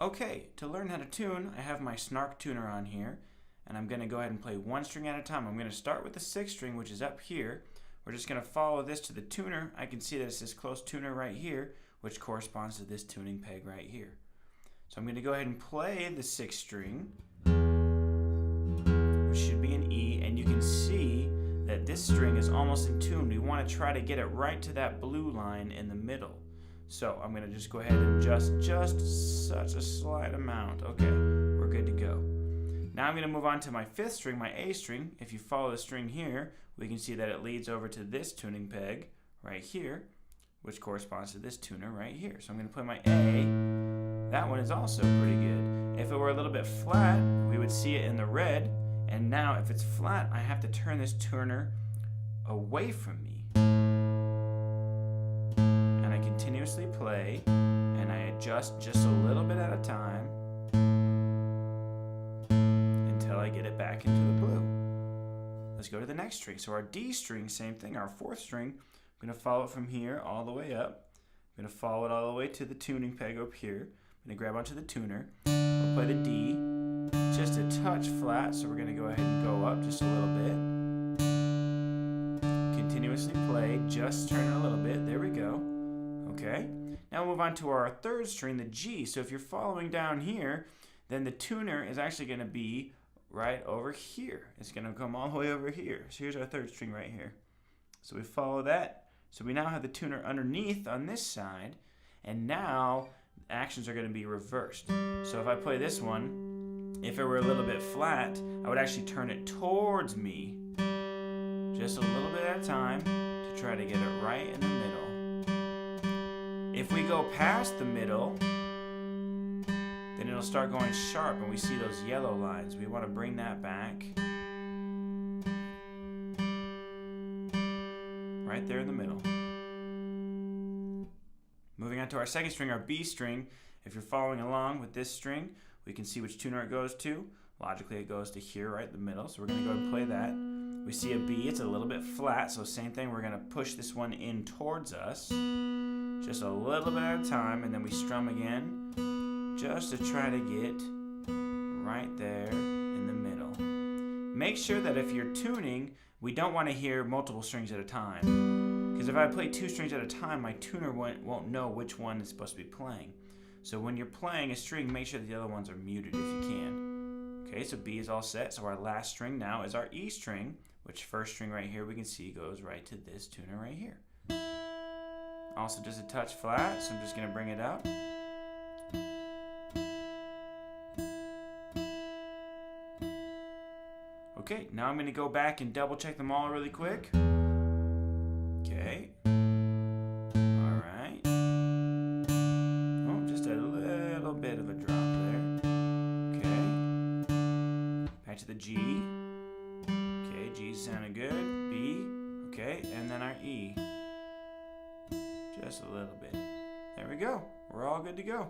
Okay, to learn how to tune, I have my snark tuner on here, and I'm going to go ahead and play one string at a time. I'm going to start with the 6th string, which is up here. We're just going to follow this to the tuner. I can see that it's this close tuner right here, which corresponds to this tuning peg right here. So I'm going to go ahead and play the 6th string, which should be an E, and you can see that this string is almost in tune. We want to try to get it right to that blue line in the middle. So I'm going to just go ahead and adjust just such a slight amount. Okay, we're good to go. Now I'm going to move on to my 5th string, my A string. If you follow the string here, we can see that it leads over to this tuning peg right here, which corresponds to this tuner right here. So I'm going to play my A. That one is also pretty good. If it were a little bit flat, we would see it in the red. And now if it's flat, I have to turn this tuner away from me. Continuously play, and I adjust just a little bit at a time until I get it back into the blue. Let's go to the next string. So our D string, same thing, our 4th string, I'm going to follow it from here all the way up. I'm going to follow it all the way to the tuning peg up here. I'm going to grab onto the tuner. We'll play the D, just a touch flat, so we're going to go ahead and go up just a little bit. Continuously play, just turn it a little bit. There we go. Okay, now we'll move on to our 3rd string, the G. So if you're following down here, then the tuner is actually going to be right over here. It's going to come all the way over here. So here's our 3rd string right here. So we follow that. So we now have the tuner underneath on this side, and now actions are going to be reversed. So if I play this one, if it were a little bit flat, I would actually turn it towards me just a little bit at a time to try to get it right in the middle. If we go past the middle, then it'll start going sharp and we see those yellow lines. We want to bring that back right there in the middle. Moving on to our 2nd string, our B string. If you're following along with this string, we can see which tuner it goes to. Logically, it goes to here right in the middle, so we're going to go ahead and play that. We see a B, it's a little bit flat, so same thing, we're going to push this one in towards us. Just a little bit at a time, and then we strum again, just to try to get right there in the middle. Make sure that if you're tuning, we don't want to hear multiple strings at a time. Because if I play 2 strings at a time, my tuner won't know which one is supposed to be playing. So when you're playing a string, make sure that the other ones are muted if you can. Okay, so B is all set. So our last string now is our E string, which 1st string right here we can see goes right to this tuner right here. Also just a touch flat, so I'm just going to bring it up. Okay, now I'm going to go back and double check them all really quick. Okay. Alright. Oh, just a little bit of a drop there. Okay. Back to the G. Okay, G sounded good. B. Okay, and then our E. Just a little bit. There we go. We're all good to go.